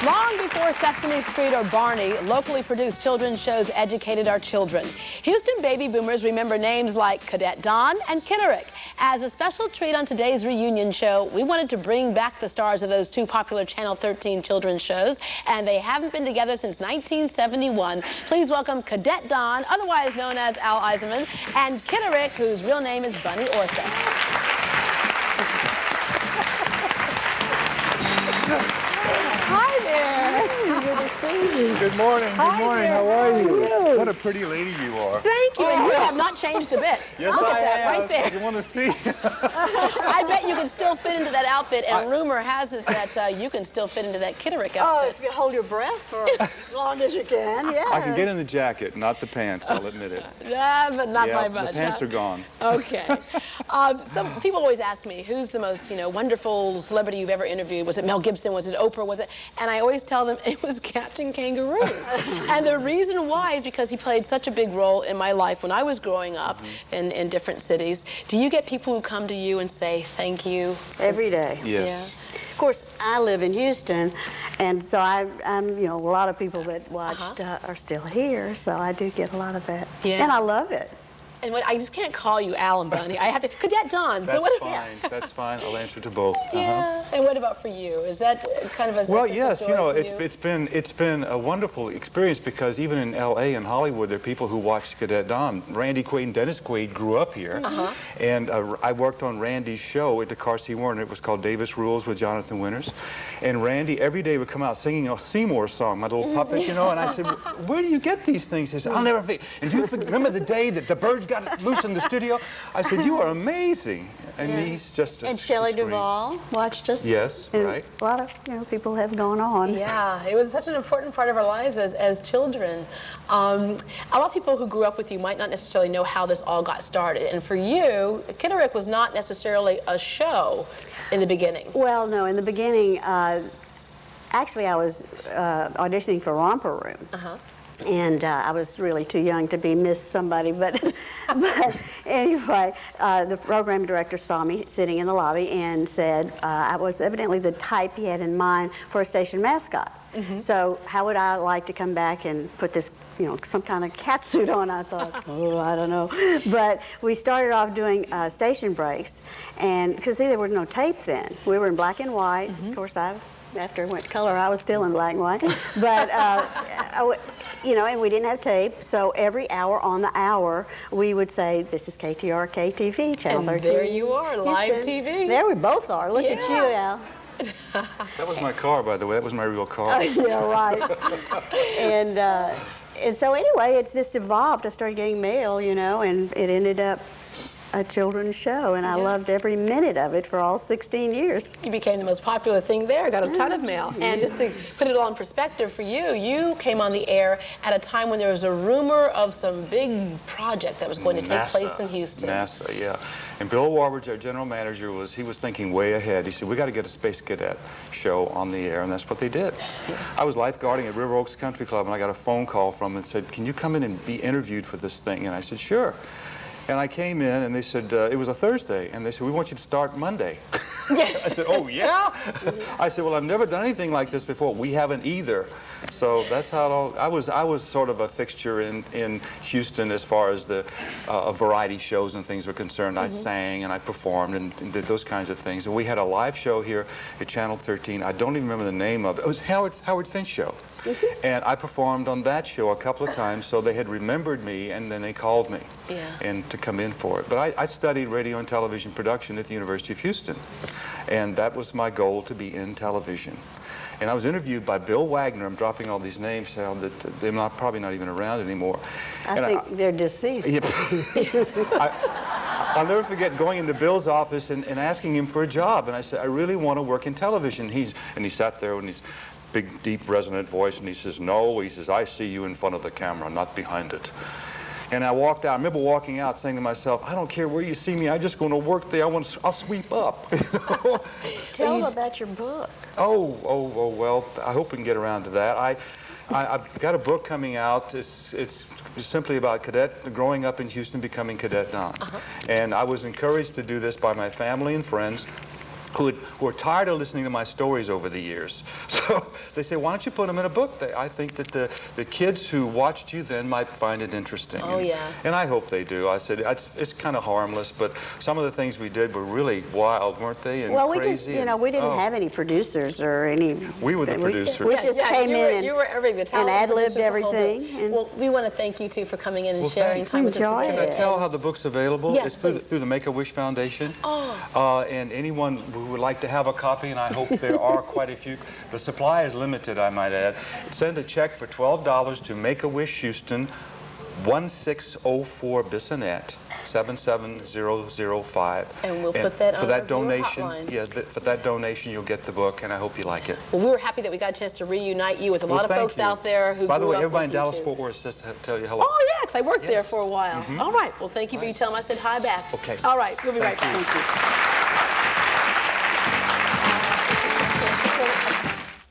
Long before Sesame Street or Barney, locally produced children's shows educated our children. Houston baby boomers remember names like Cadet Don and KITIRIK. As a special treat on today's reunion show, we wanted to bring back the stars of those two popular Channel 13 children's shows, and they haven't been together since 1971. Please welcome Cadet Don, otherwise known as Al Eisenman, and KITIRIK, whose real name is Bunny Ortho. Hi there. Good to see you. Good morning. Good morning. There. How are you? How are you? What a pretty lady you are. Thank you. And you have not changed a bit. Yes, Look I at that have. right there. You want to see? I bet you can still fit into that outfit, and rumor has it that you can still fit into that KITIRIK outfit. Oh, if you hold your breath for as long as you can, yeah. I can get in the jacket, not the pants, I'll admit it. But not by much. The pants are gone. Okay. Some people always ask me, who's the most, wonderful celebrity you've ever interviewed? Was it Mel Gibson? Was it Oprah? Was it? And I always tell them it was Captain Kangaroo. And the reason why is because he played such a big role in my life when I was growing up in different cities. Do you get people who come to you and say thank you? Every day. Yes. Yeah. Of course, I live in Houston, and so I'm, a lot of people that watched are still here, so I do get a lot of that. Yeah. And I love it. And I just can't call you Al and Bunny. I have to, Cadet Don. That's fine. That's fine. I'll answer to both. Yeah. And what about for you? Is that kind of a Well, yes. joy It's been a wonderful experience because even in L.A. and Hollywood, there are people who watch Cadet Don. Randy Quaid and Dennis Quaid grew up here, and I worked on Randy's show at the Carsey Warner. It was called Davis Rules with Jonathan Winters, and Randy every day would come out singing a Seymour song, my little puppet, And I said, "Where do you get these things?" He said, "I'll never forget." And do you remember the day that the birds got loose in the studio? I said, "You are amazing." And he's just And Shelley Duvall watched us. Yes, and right. A lot of people have gone on. Yeah, it was such an important part of our lives as children. A lot of people who grew up with you might not necessarily know how this all got started. And for you, KITIRIK was not necessarily a show in the beginning. Well, no, in the beginning, actually I was auditioning for Romper Room. And I was really too young to be Miss Somebody, but anyway, the program director saw me sitting in the lobby and said I was evidently the type he had in mind for a station mascot. So how would I like to come back and put this, some kind of cat suit on? I thought, oh, I don't know. But we started off doing station breaks, and because there was no tape then. We were in black and white. Of course, after I went color, I was still in black and white. But, and we didn't have tape, so every hour on the hour, we would say, "This is KTRK TV, Channel 13. And there you are, live TV. There we both are. Look at you, Al. That was my car, by the way. That was my real car. Yeah, right. And so anyway, it's just evolved. I started getting mail, and it ended up a children's show, and I loved every minute of it for all 16 years. You became the most popular thing there, got a ton of mail. And just to put it all in perspective for you, you came on the air at a time when there was a rumor of some big project that was going to take place in Houston. NASA, yeah. And Bill Warbridge, our general manager, was thinking way ahead. He said, "We got to get a Space Cadet show on the air," and that's what they did. I was lifeguarding at River Oaks Country Club, and I got a phone call from them and said, "Can you come in and be interviewed for this thing?" And I said, "Sure." And I came in, and they said, it was a Thursday, and they said, "We want you to start Monday." I said, "Oh, yeah?" I said, "Well, I've never done anything like this before." "We haven't either." So that's how it all, I was sort of a fixture in Houston as far as the variety shows and things were concerned. I sang and I performed and did those kinds of things. And we had a live show here at Channel 13. I don't even remember the name of it. It was Howard Finch Show. And I performed on that show a couple of times, so they had remembered me, and then they called me and to come in for it. But I studied radio and television production at the University of Houston, and that was my goal, to be in television. And I was interviewed by Bill Wagner. I'm dropping all these names, Sal, that they're probably not even around anymore. I think they're deceased. I'll never forget going into Bill's office and asking him for a job. And I said, "I really want to work in television." And he sat there with his big, deep, resonant voice, and he says, "No," he says, "I see you in front of the camera, not behind it." And I walked out. I remember walking out saying to myself, "I don't care where you see me. I'm just going to work there. I'll sweep up." Tell them about your book. Oh, well, I hope we can get around to that. I've got a book coming out. It's simply about growing up in Houston, becoming Cadet Don. And I was encouraged to do this by my family and friends. who are tired of listening to my stories over the years. So they say, why don't you put them in a book? I think that the kids who watched you then might find it interesting. Oh, yeah. And I hope they do. I said, it's kind of harmless, but some of the things we did were really wild, weren't they? And well, crazy. we didn't have any producers or any... We were the producers. We just came in you were everything. and ad-libbed everything. And well, we want to thank you, too, for coming in and well, sharing thanks. time with us Enjoy today. it. Can I tell how the book's available? Yes, it's please. through the Make-A-Wish Foundation. Oh. And anyone who would like to have a copy, and I hope there are quite a few. The supply is limited, I might add. Send a check for $12 to Make-A-Wish Houston, 1604 Bissonnette, 77005. And we'll put that for on that our viewer donation. hotline. Yeah, for that donation, you'll get the book, and I hope you like it. Well, we were happy that we got a chance to reunite you with a lot of thank folks you. out there who By the grew way, up everybody in with you, Dallas too. Fort Worth says to tell you hello. Oh, yeah, because I worked there Yes. for a while. All right. Well, thank you for you telling me I said hi back. Okay. All right. We'll be right back. thank you.